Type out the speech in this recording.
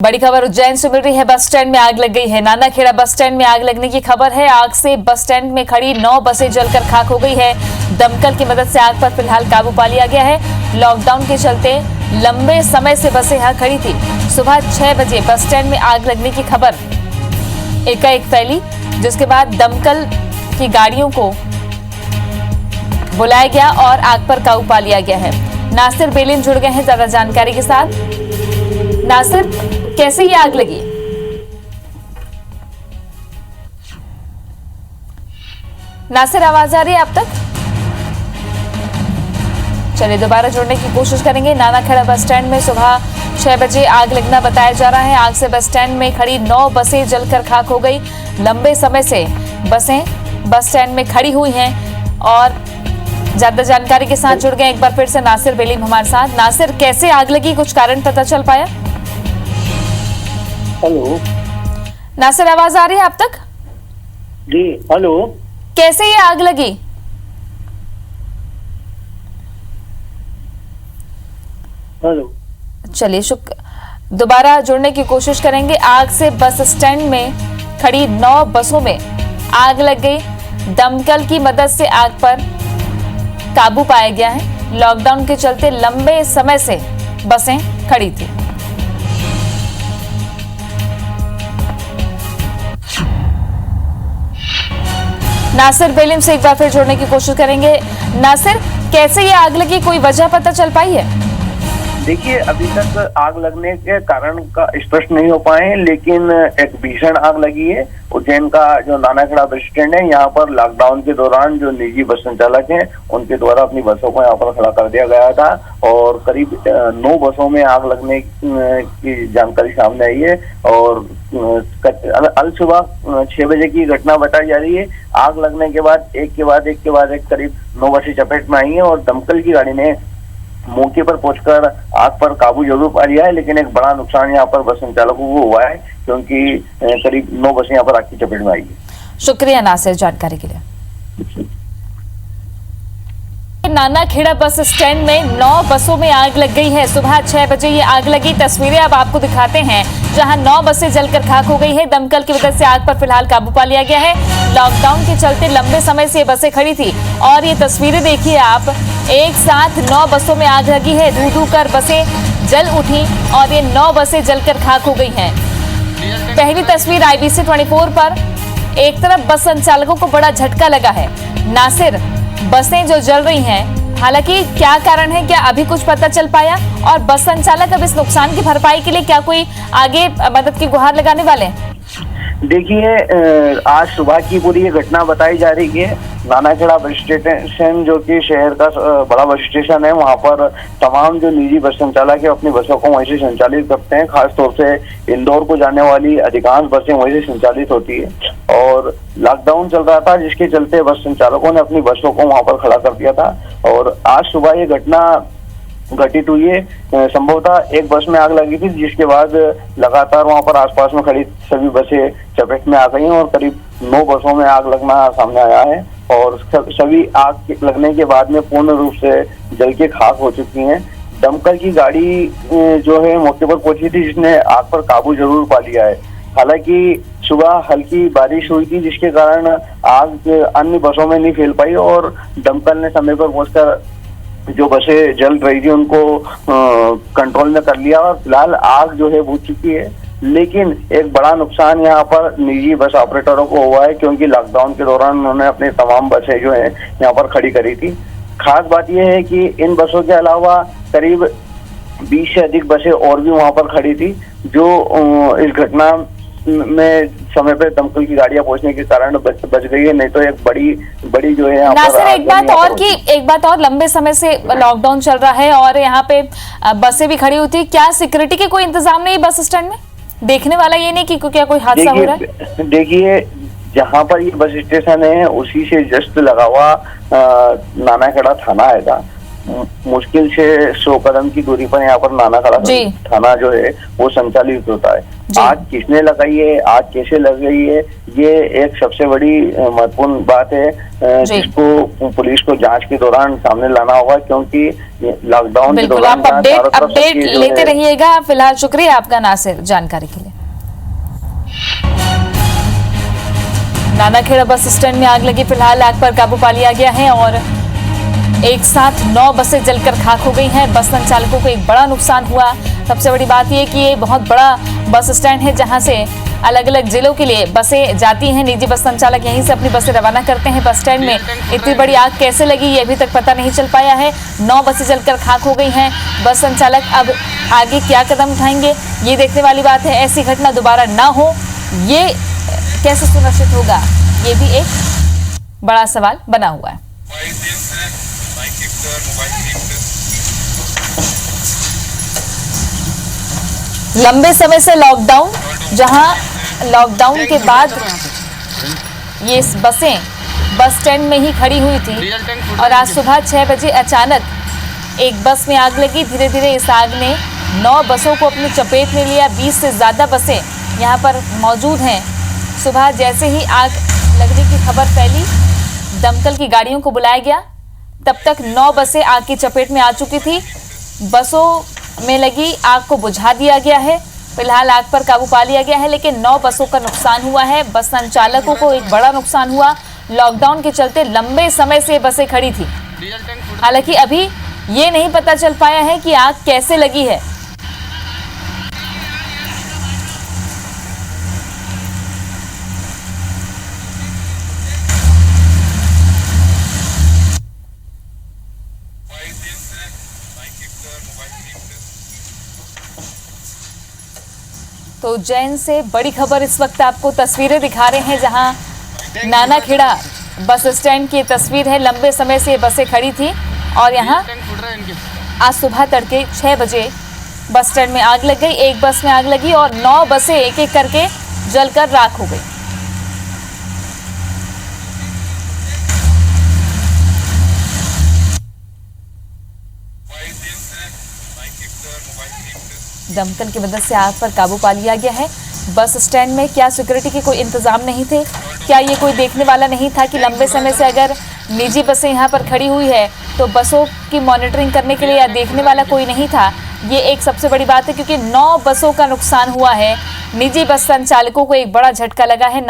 बड़ी खबर उज्जैन से मिल रही है। बस स्टैंड में आग लग गई है। नानाखेड़ा बस स्टैंड में आग लगने की खबर है। आग से बस स्टैंड में खड़ी 9 बसें जलकर खाक हो गई है। दमकल की मदद से आग पर फिलहाल काबू पा लिया गया है। लॉकडाउन के चलते लंबे समय से बसें यहां खड़ी थी। सुबह 6 बजे बस स्टैंड में आग लगने की खबर एकाएक फैली, जिसके बाद दमकल की गाड़ियों को बुलाया गया और आग पर काबू पा लिया गया है। नासिर बेलिन जुड़ गए हैं ज्यादा जानकारी के साथ। नासिर, कैसे ये आग लगी? नासिर, आवाज आ रही है आप तक? चलिए दोबारा जुड़ने की कोशिश करेंगे। नानाखेड़ा बस स्टैंड में सुबह 6 बजे आग लगना बताया जा रहा है। आग से बस स्टैंड में खड़ी 9 बसें जलकर खाक हो गई। लंबे समय से बसें बस स्टैंड में खड़ी हुई हैं और ज्यादा जानकारी के साथ जुड़ गए एक बार फिर से नासिर बेलीम हमारे साथ। नासिर, कैसे आग लगी, कुछ कारण पता चल पाया? हेलो नासिर, आवाज आ रही है आप तक? जी, हेलो। कैसे ये आग लगी? हेलो। चलिए दोबारा जुड़ने की कोशिश करेंगे। आग से बस स्टैंड में खड़ी 9 बसों में आग लग गई। दमकल की मदद से आग पर काबू पाया गया है। लॉकडाउन के चलते लंबे समय से बसें खड़ी थी। नासिर बेलिम से एक बार फिर जोड़ने की कोशिश करेंगे। नासिर, कैसे ये आग लगी, कोई वजह पता चल पाई है? देखिए, अभी तक आग लगने के कारण का स्पष्ट नहीं हो पाए हैं, लेकिन एक भीषण आग लगी है। उज्जैन का जो नानाखेड़ा बस स्टैंड है, यहाँ पर लॉकडाउन के दौरान जो निजी बस संचालक हैं, उनके द्वारा अपनी बसों को यहाँ पर खड़ा कर दिया गया था और करीब 9 बसों में आग लगने की जानकारी सामने आई है। और अल सुबह 6 बजे की घटना बताई जा रही है। आग लगने के बाद एक के बाद एक करीब 9 बसें चपेट में आई है और दमकल की गाड़ी ने मौके पर पहुंचकर आग पर काबू जरूर पा लिया है, लेकिन एक बड़ा नुकसान यहाँ पर बस संचालकों को हुआ है, क्योंकि करीब 9 बसें यहाँ पर आग की चपेट में आई है। शुक्रिया नासिर जानकारी के लिए। नानाखेड़ा बस स्टैंड में 9 बसों में आग लग गई है। सुबह 6 बजे ये आग लगी। तस्वीरें अब आपको दिखाते हैं, जहां 9 बसें जलकर खाक हो गई है। दमकल की मदद से आग पर फिलहाल काबू पा लिया गया है। लॉकडाउन के चलते लंबे समय से ये बसें खड़ी थी और ये तस्वीरें देखिए आप, एक साथ 9 बसों में आग लगी है। धू धू कर बसें जल उठी और ये 9 बसें जलकर खाक हो गई हैं। पहली तस्वीर IBC 24 पर। एक तरफ बस संचालकों को बड़ा झटका लगा है। नासिर, बसें जो जल रही हैं, हालांकि क्या कारण है, क्या अभी कुछ पता चल पाया? और बस संचालक अब इस नुकसान की भरपाई के लिए क्या कोई आगे मदद की गुहार लगाने वाले हैं? देखिए, आज सुबह की पूरी ये घटना बताई जा रही है। नानाखेड़ा बस स्टेशन, जो कि शहर का बड़ा बस स्टेशन है, वहाँ पर तमाम जो निजी बस संचालक है अपनी बसों को वहीं से संचालित करते हैं। खासतौर से इंदौर को जाने वाली अधिकांश बसें वहीं से संचालित होती है और लॉकडाउन चल रहा था, जिसके चलते बस संचालकों ने अपनी बसों को वहाँ पर खड़ा कर दिया था। और आज सुबह ये घटना घटित हुई है। संभवतः एक बस में आग लगी थी, जिसके बाद लगातार वहां पर आसपास में खड़ी सभी बसें चपेट में आ गई हैं और करीब 9 बसों में आग लगना सामने आया है और सभी आग लगने के बाद में पूर्ण रूप से जल के खाक हो चुकी हैं। दमकल की गाड़ी जो है मौके पर पहुंची थी, जिसने आग पर काबू जरूर पा लिया है। हालांकि सुबह हल्की बारिश हुई थी, जिसके कारण आग अन्य बसों में नहीं फैल पाई और दमकल ने समय पर पहुंचकर जो बसें जल रही थी उनको कंट्रोल में कर लिया और फिलहाल आग जो है बुझ चुकी है। लेकिन एक बड़ा नुकसान यहाँ पर निजी बस ऑपरेटरों को हुआ है, क्योंकि लॉकडाउन के दौरान उन्होंने अपनी तमाम बसें जो है यहाँ पर खड़ी करी थी। खास बात यह है कि इन बसों के अलावा करीब 20 से अधिक बसें और भी वहाँ पर खड़ी थी, जो इस घटना में समय पे दमकल की गाड़ियां पहुंचने के कारण बच गई है, नहीं तो एक बड़ी जो है नासिर, एक बात और लंबे समय से लॉकडाउन चल रहा है और यहाँ पे बसें भी खड़ी होती है। क्या सिक्योरिटी के कोई इंतजाम नहीं बस स्टैंड में? देखने वाला ये नहीं कि क्या कोई हादसा हो रहा है? देखिए, जहाँ पर ये बस स्टेशन है उसी से जस्ट लगा हुआ नानाखेड़ा थाना आएगा। मुश्किल से 100 कदम की दूरी पर यहाँ पर नानाखेड़ा जी। थाना जो है वो संचालित होता है। जी। आग किसने लगाई है, आग कैसे लग गई है, ये एक सबसे बड़ी महत्वपूर्ण बात है जी। जिसको पुलिस को जांच के दौरान सामने लाना होगा, क्योंकि लॉकडाउन के बिल्कुल, दौरान आप जहाँ चारों तरफ अपडेट सबकी जो लेते है- रहिएगा। फिलहाल शुक्रिया आपका नासिर जानकारी के लिए। नानाखेड़ा बस स्टैंड में आग लगी, फिलहाल आग पर काबू पा लिया गया है और एक साथ 9 बसें जलकर खाक हो गई हैं। बस संचालकों को एक बड़ा नुकसान हुआ। सबसे बड़ी बात यह कि ये बहुत बड़ा बस स्टैंड है जहां से अलग अलग जिलों के लिए बसें जाती हैं। निजी बस संचालक यहीं से अपनी बसें रवाना करते हैं। बस स्टैंड में इतनी बड़ी आग कैसे लगी ये अभी तक पता नहीं चल पाया है। 9 बसें जलकर खाक हो गई हैं। बस संचालक अब आगे क्या कदम उठाएंगे ये देखने वाली बात है। ऐसी घटना दोबारा ना हो ये कैसे सुनिश्चित होगा, ये भी एक बड़ा सवाल बना हुआ है। लंबे समय से लॉकडाउन, जहां लॉकडाउन के बाद ये बसें बस स्टैंड में ही खड़ी हुई थी और आज सुबह 6 बजे अचानक एक बस में आग लगी। धीरे धीरे इस आग ने 9 बसों को अपनी चपेट में लिया। 20 से ज़्यादा बसें यहाँ पर मौजूद हैं। सुबह जैसे ही आग लगने की खबर फैली, दमकल की गाड़ियों को बुलाया गया। तब तक 9 बसें आग की चपेट में आ चुकी थी। बसों में लगी आग को बुझा दिया गया है। फिलहाल आग पर काबू पा लिया गया है, लेकिन 9 बसों का नुकसान हुआ है। बस संचालकों को एक बड़ा नुकसान हुआ। लॉकडाउन के चलते लंबे समय से बसें खड़ी थी। हालांकि अभी ये नहीं पता चल पाया है कि आग कैसे लगी है। तो उज्जैन से बड़ी खबर इस वक्त आपको तस्वीरें दिखा रहे हैं, जहां नानाखेड़ा बस स्टैंड की तस्वीर है। लंबे समय से ये बसें खड़ी थी और यहां आज सुबह तड़के 6 बजे बस स्टैंड में आग लग गई। एक बस में आग लगी और 9 बसें एक एक करके जलकर राख हो गई। दमकल की मदद से आग पर काबू पा लिया गया है। बस स्टैंड में क्या सिक्योरिटी के कोई इंतजाम नहीं थे? क्या ये कोई देखने वाला नहीं था कि लंबे समय से अगर निजी बसें यहाँ पर खड़ी हुई है तो बसों की मॉनिटरिंग करने के लिए या देखने वाला कोई नहीं था? ये एक सबसे बड़ी बात है, क्योंकि 9 बसों का नुकसान हुआ है। निजी बस संचालकों को एक बड़ा झटका लगा है।